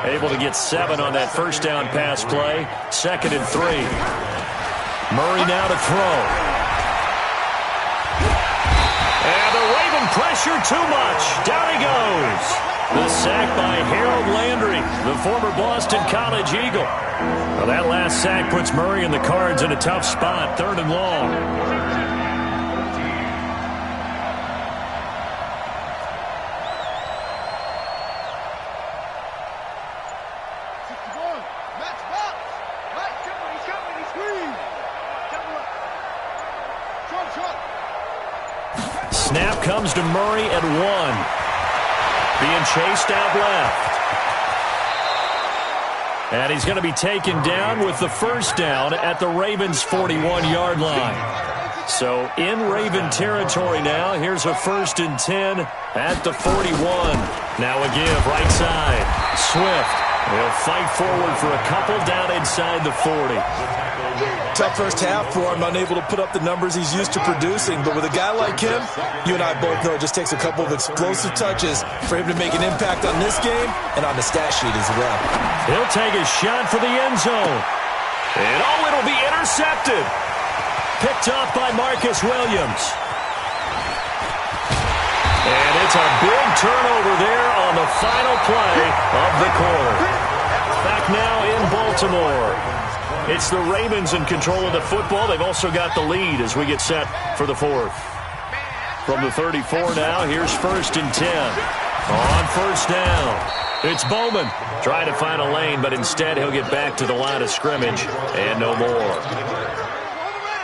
Able to get 7 on that 1st down pass play. 2nd and 3. Murray now to throw. And the Raven pressure too much. Down he goes. The sack by Harold Landry, the former Boston College Eagle. Well, that last sack puts Murray and the Cards in a tough spot. 3rd and long. Snap comes to Murray at 1. Being chased out left. And he's going to be taken down with the 1st down at the Ravens' 41-yard line. So in Raven territory now. Here's a 1st and 10 at the 41. Now a give right side. Swift will fight forward for a couple down inside the 40. Tough first half for him, unable to put up the numbers he's used to producing. But with a guy like him, you and I both know it just takes a couple of explosive touches for him to make an impact on this game and on the stat sheet as well. He'll take a shot for the end zone. And it'll be intercepted. Picked off by Marcus Williams. And it's a big turnover there on the final play of the quarter. Back now in Baltimore. It's the Ravens in control of the football. They've also got the lead as we get set for the 4th. From the 34 now, here's 1st and 10. On 1st down, it's Bowman. Trying to find a lane, but instead he'll get back to the line of scrimmage and no more.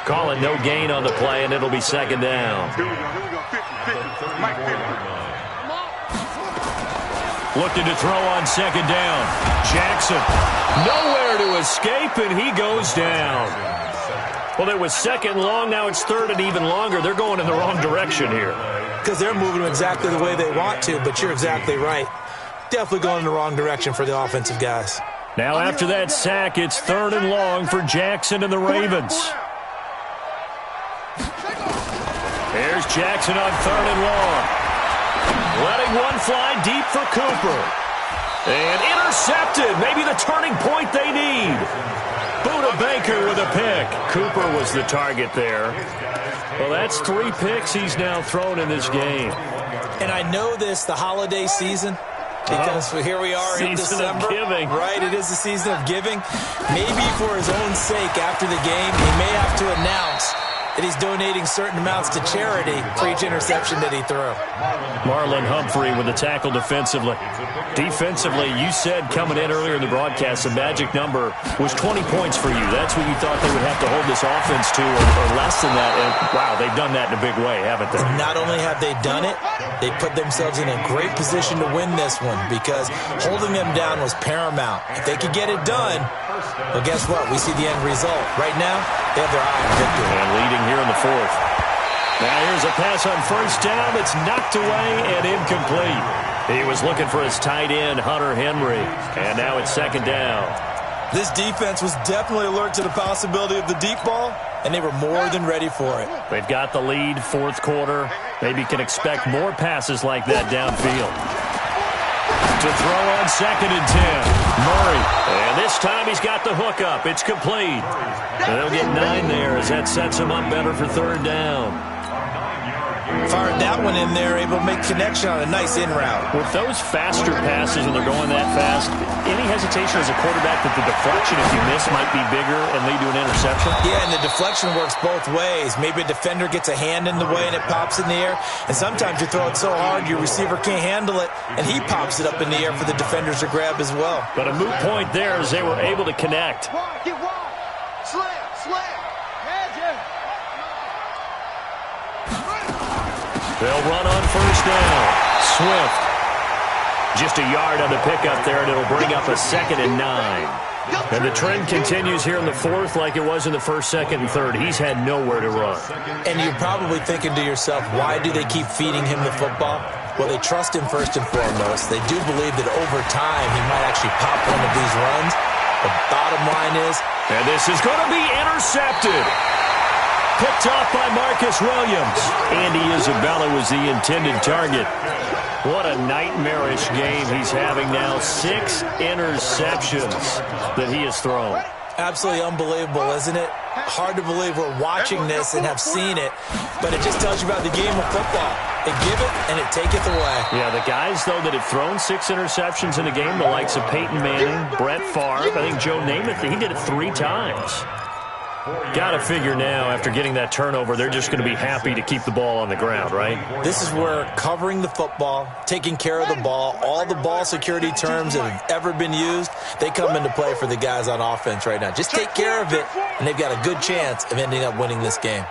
Call it no gain on the play, and it'll be 2nd down. Looking to throw on 2nd down. Jackson, nowhere to escape, and he goes down. Well, it was 2nd long, now it's 3rd and even longer. They're going in the wrong direction here. Because they're moving exactly the way they want to, but you're exactly right. Definitely going in the wrong direction for the offensive guys. Now after that sack, it's 3rd and long for Jackson and the Ravens. There's Jackson on 3rd and long. Letting one fly deep for Cooper. And intercepted. Maybe the turning point they need. Buda Baker with a pick. Cooper was the target there. Well, that's 3 picks he's now thrown in this game. And I know this, the holiday season, because here we are in December. Season of giving. Right, it is the season of giving. Maybe for his own sake after the game, he may have to announce that he's donating certain amounts to charity for each interception that he threw. Marlon Humphrey with the tackle defensively. Defensively, you said coming in earlier in the broadcast, the magic number was 20 points for you. That's what you thought they would have to hold this offense to, or less than that. And wow, they've done that in a big way, haven't they? Not only have they done it, they put themselves in a great position to win this one because holding them down was paramount. If they could get it done, well, guess what? We see the end result. Right now, they have their eye on victory. And leading here in the 4th. Now here's a pass on first down that's knocked away and incomplete. He was looking for his tight end, Hunter Henry, and now it's second down. This defense was definitely alert to the possibility of the deep ball, and they were more than ready for it. They've got the lead, fourth quarter. Maybe can expect more passes like that downfield. To throw on second and 10. Murray. And this time he's got the hook up. It's complete. They'll get 9 there as that sets him up better for third down. Fired that one in there, able to make connection on a nice in route. With those faster passes when they're going that fast, any hesitation as a quarterback that the deflection, if you miss, might be bigger and lead to an interception? Yeah, and the deflection works both ways. Maybe a defender gets a hand in the way and it pops in the air. And sometimes you throw it so hard your receiver can't handle it, and he pops it up in the air for the defenders to grab as well. But a moot point there as they were able to connect. Get wide. Slam, slam. They'll run on first down. Swift. Just a yard on the pickup there, and it'll bring up a 2nd and 9. And the trend continues here in the fourth like it was in the first, second, and third. He's had nowhere to run. And you're probably thinking to yourself, why do they keep feeding him the football? Well, they trust him first and foremost. They do believe that over time he might actually pop one of these runs. The bottom line is... And this is going to be intercepted. Picked off by Marcus Williams. Andy Isabella was the intended target. What a nightmarish game he's having now. 6 interceptions that he has thrown. Absolutely unbelievable, isn't it? Hard to believe we're watching this and have seen it, but it just tells you about the game of football. They give it and it taketh away. Yeah, the guys, though, that have thrown 6 interceptions in a game, the likes of Peyton Manning, Brett Favre, I think Joe Namath, he did it 3 times. Got to figure now, after getting that turnover, they're just going to be happy to keep the ball on the ground, right? This is where covering the football, taking care of the ball, all the ball security terms that have ever been used, they come into play for the guys on offense right now. Just take care of it, and they've got a good chance of ending up winning this game.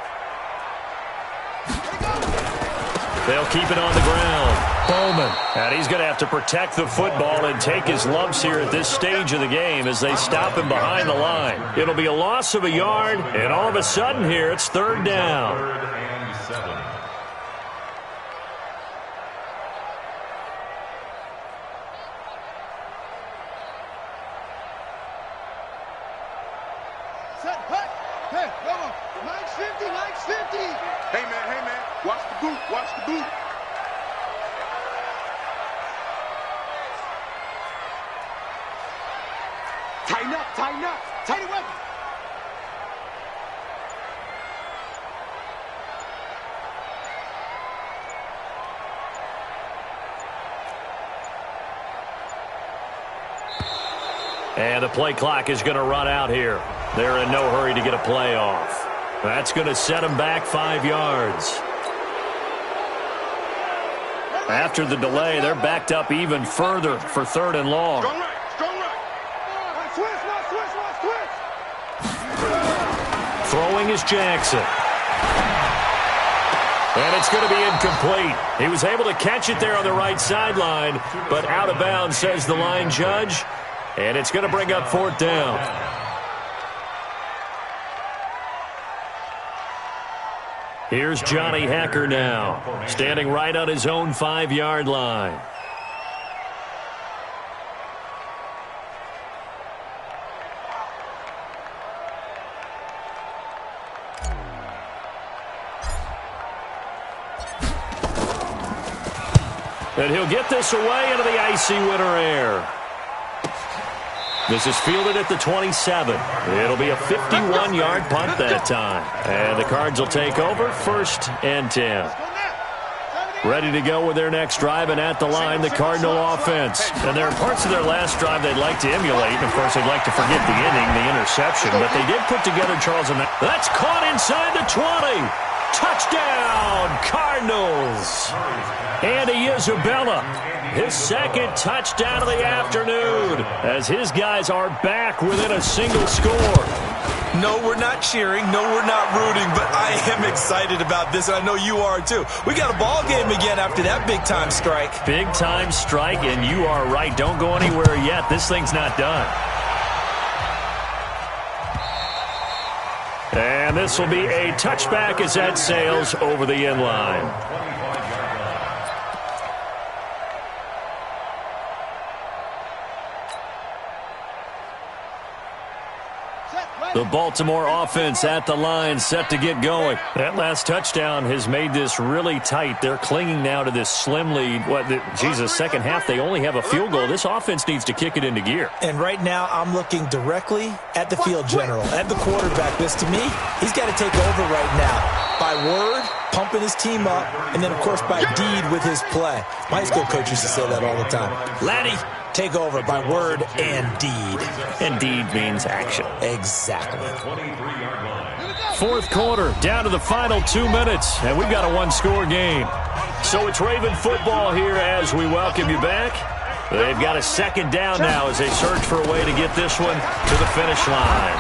They'll keep it on the ground. Bowman. And he's going to have to protect the football and take his lumps here at this stage of the game as they stop him behind the line. It'll be a loss of a yard, and all of a sudden here it's third down. 3rd and 7. Set, hey, hey, come on. Line's 50, line's 50. Hey, man, watch the boot, watch the boot. Tighten up, tighten it up. And the play clock is going to run out here. They're in no hurry to get a play off. That's going to set them back 5 yards. After the delay, they're backed up even further for 3rd and long. Strong right. Throwing is Jackson. And it's going to be incomplete. He was able to catch it there on the right sideline, but out of bounds, says the line judge. And it's going to bring up 4th down. Here's Johnny Hacker now, standing right on his own 5-yard line. And he'll get this away into the icy winter air. This is fielded at the 27. It'll be a 51-yard punt that time. And the Cards will take over 1st and 10. Ready to go with their next drive, and at the line, the Cardinal offense. And there are parts of their last drive they'd like to emulate, and of course they'd like to forget the inning, the interception, but they did put together, Charles, and that's caught inside the 20. Touchdown, Cardinals. Andy Isabella, his 2nd touchdown of the afternoon, as his guys are back within a single score. No, we're not cheering. No, we're not rooting, but I am excited about this, and I know you are too. We got a ball game again after that big-time strike. Big-time strike, and you are right. Don't go anywhere yet. This thing's not done. And this will be a touchback as that sails over the end line. The Baltimore offense at the line, set to get going. That last touchdown has made this really tight. They're clinging now to this slim lead. Second half, they only have a field goal. This offense needs to kick it into gear. And right now, I'm looking directly at the field general, at the quarterback. This, to me, he's got to take over right now. By word, pumping his team up, and then, of course, by deed with his play. My high school coach used to say that all the time. Laddie, take over by word and deed. And deed means action. Exactly. Fourth quarter, down to the final 2 minutes, and we've got a one-score game. So it's Raven football here as we welcome you back. They've got a second down now as they search for a way to get this one to the finish line.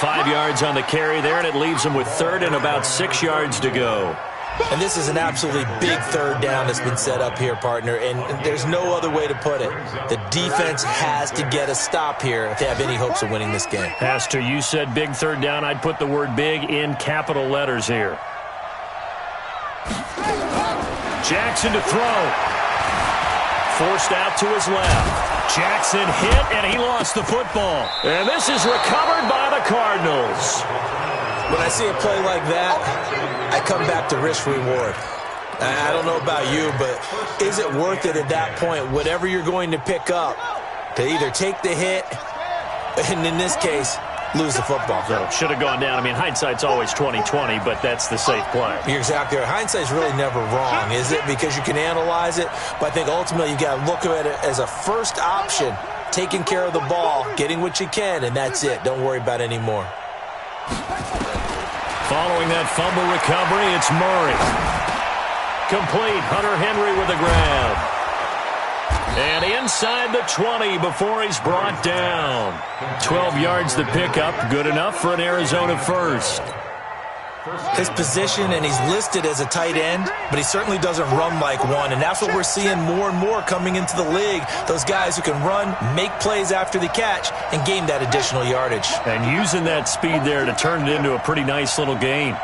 5 yards on the carry there, and it leaves them with third and about 6 yards to go. And this is an absolutely big third down that's been set up here, partner, and there's no other way to put it. The defense has to get a stop here if they have any hopes of winning this game. Pastor, you said big third down. I'd put the word big in capital letters here. Jackson to throw. Forced out to his left. Jackson hit, and he lost the football. And this is recovered by the Cardinals. When I see a play like that, I come back to risk-reward. I don't know about you, but is it worth it at that point, whatever you're going to pick up, to either take the hit, and in this case, lose the football? So should have gone down. I mean, hindsight's always 20/20, but that's the safe play. You're exactly right. Hindsight's really never wrong, is it? Because you can analyze it, but I think ultimately you got to look at it as a first option, taking care of the ball, getting what you can, and that's it. Don't worry about any more. Following that fumble recovery, it's Murray. Complete. Hunter Henry with a grab. And inside the 20 before he's brought down. 12 yards to pick up. Good enough for an Arizona first. His position, and he's listed as a tight end, but he certainly doesn't run like one, and that's what we're seeing more and more coming into the league. Those guys who can run, make plays after the catch, and gain that additional yardage. And using that speed there to turn it into a pretty nice little gain.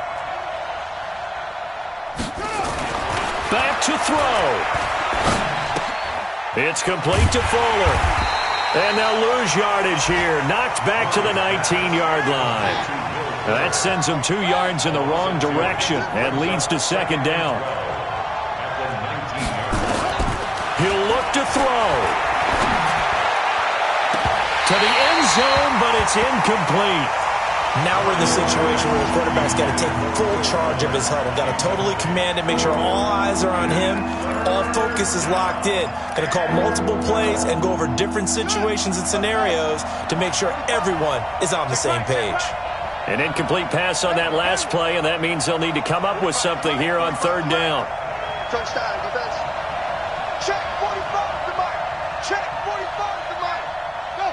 Back to throw. It's complete to Fuller. And they'll lose yardage here. Knocked back to the 19-yard line. That sends him 2 yards in the wrong direction and leads to second down. He'll look to throw. To the end zone, but it's incomplete. Now we're in the situation where the quarterback's got to take full charge of his huddle. Got to totally command it, make sure all eyes are on him. All focus is locked in. Going to call multiple plays and go over different situations and scenarios to make sure everyone is on the same page. An incomplete pass on that last play, and that means they'll need to come up with something here on third down. Touchdown, defense. Check 45 to Mike. Check 45 to Mike. Go.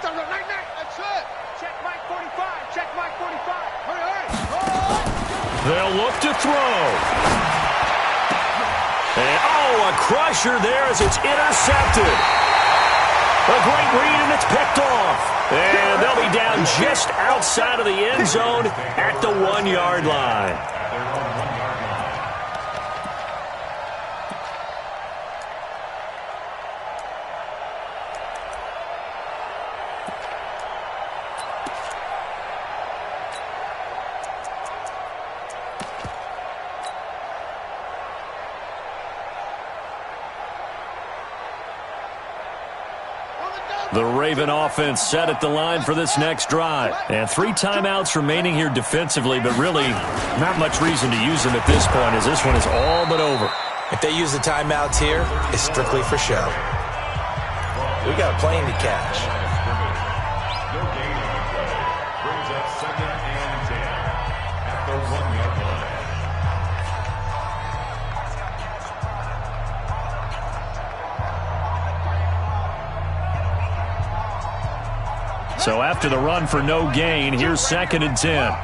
That's it. Check Mike 45. Check Mike 45. Hurry. They'll look to throw. And, a crusher there as it's intercepted. A great read, and it's picked off. And they'll be down just outside of the end zone at the 1-yard line. The Raven offense set at the line for this next drive. And 3 timeouts remaining here defensively, but really not much reason to use them at this point as this one is all but over. If they use the timeouts here, it's strictly for show. We got a plane to catch. No gain on the play. Brings up 2nd and 10 at the 1-yard line. So after the run for no gain, here's 2nd and 10.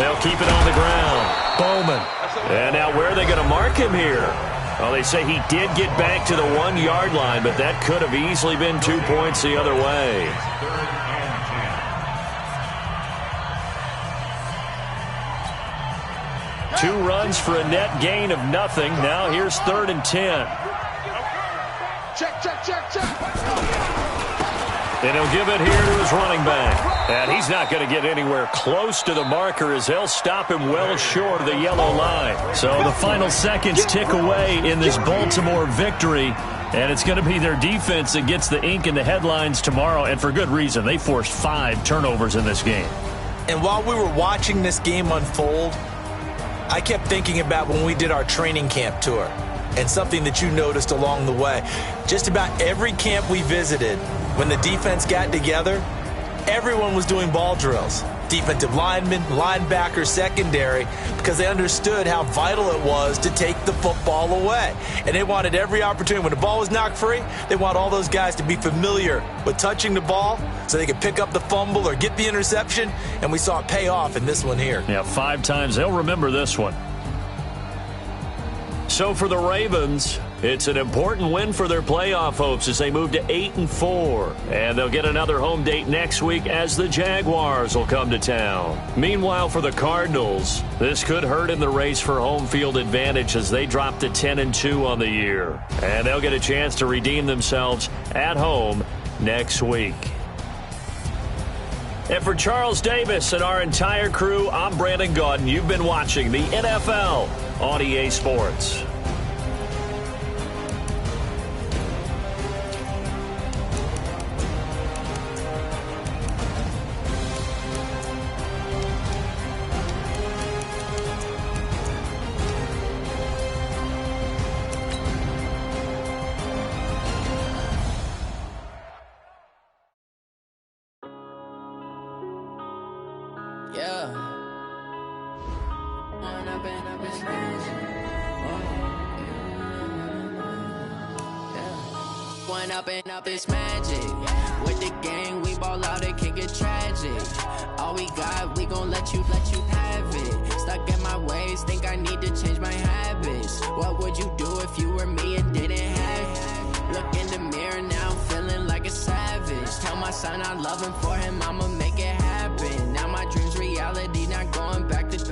They'll keep it on the ground. Bowman. And now where are they going to mark him here? Well, they say he did get back to the 1-yard line, but that could have easily been 2 points the other way. Two runs for a net gain of nothing. Now here's 3rd and 10. Check, check, check, check. And he'll give it here to his running back. And he's not going to get anywhere close to the marker as they'll stop him well short of the yellow line. So the final seconds tick away in this Baltimore victory. And it's going to be their defense that gets the ink in the headlines tomorrow. And for good reason. They forced 5 turnovers in this game. And while we were watching this game unfold, I kept thinking about when we did our training camp tour and something that you noticed along the way. Just about every camp we visited, when the defense got together, everyone was doing ball drills. Defensive linemen, linebackers, secondary, because they understood how vital it was to take the football away. And they wanted every opportunity. When the ball was knocked free, they want all those guys to be familiar with touching the ball so they could pick up the fumble or get the interception. And we saw it pay off in this one here. Yeah, 5 times. They'll remember this one. So for the Ravens, it's an important win for their playoff hopes as they move to 8-4. And they'll get another home date next week as the Jaguars will come to town. Meanwhile, for the Cardinals, this could hurt in the race for home field advantage as they drop to 10-2 on the year. And they'll get a chance to redeem themselves at home next week. And for Charles Davis and our entire crew, I'm Brandon Gaudin. You've been watching the NFL on EA Sports. Up it's magic. With the gang, we ball out, it can get tragic. All we got, we gon' let you have it. Stuck in my ways, think I need to change my habits. What would you do if you were me and didn't have it? Look in the mirror now, I'm feeling like a savage. Tell my son I love him, for him I'ma make it happen. Now my dream's reality, not going back to.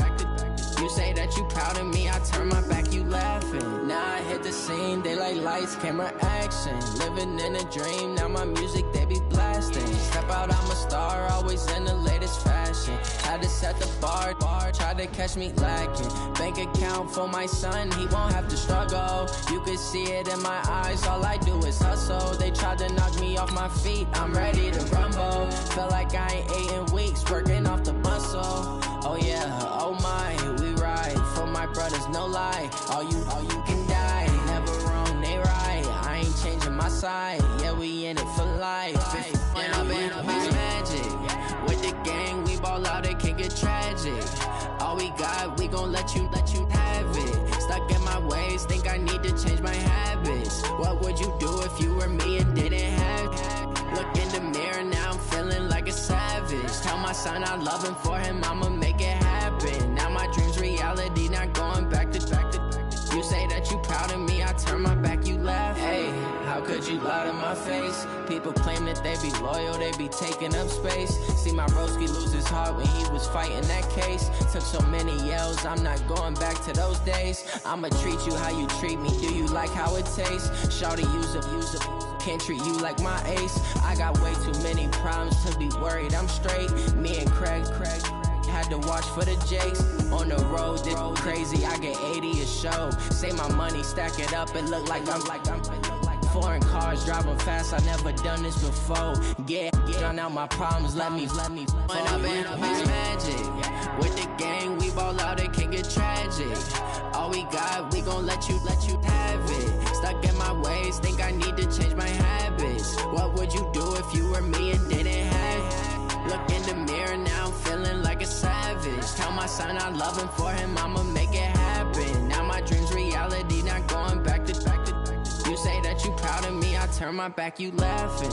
You say that you proud of me, I turn my back, you laughing. Now I hit the scene, they like lights, camera, action. Living in a dream, now my music, they be blasting. Step out, I'm a star, always in the latest fashion. Had to set the bar, try to catch me lacking. Bank account for my son, he won't have to struggle. You could see it in my eyes, all I do is hustle. They tried to knock me off my feet, I'm ready to rumble. Feel like I ain't ate in weeks, working off the muscle. Oh yeah, oh my, we ride for my brothers, no lie. All you can die, never wrong, they right. I ain't changing my side, yeah, we in it for life. When up it's magic. With the gang, we ball out, it can get tragic. All we got, we gon' let you have it. Stuck in my ways, think I need to change my habits. What would you do if you were me and didn't have it? Look in the mirror, now I'm feeling like a savage. Tell my son I love him, for him I'ma make it happen. Now my dream's reality, not going back to. You say that you proud of me, I turn my back, you laugh. Hey, how could you lie to my face? People claim that they be loyal, they be taking up space. See my broski lose his heart when he was fighting that case. Took so many yells, I'm not going back to those days. I'ma treat you how you treat me, do you like how it tastes? Shawty, use up, can't treat you like my ace. I got way too many problems to be worried, I'm straight. Me and Craig had to watch for the Jakes. On the road, this crazy, I get 80 a show. Say my money, stack it up, it look like I'm foreign cars, driving fast, I never done this before. Get drown out my problems, let me When up it's magic. With the gang, we ball out, it can get tragic. All we got, we gon' let you have it. Stuck in my ways, think I need to change my habits. What would you do if you were me and didn't have it? Look in the mirror, now I'm feeling like a savage. Tell my son I love him, for him I'ma make it happen. Now my dream's reality, not going back to. You say that you proud of me, I turn my back, you laughing.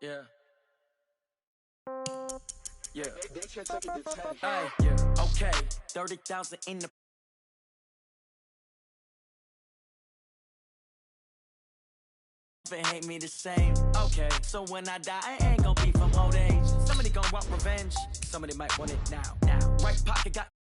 Yeah. Yeah. Hey, yeah. Okay. 30,000 in the. It ain't me the same. Okay. So when I die, I ain't gonna be from old age. Somebody gonna want revenge. Somebody might want it now. Right pocket got.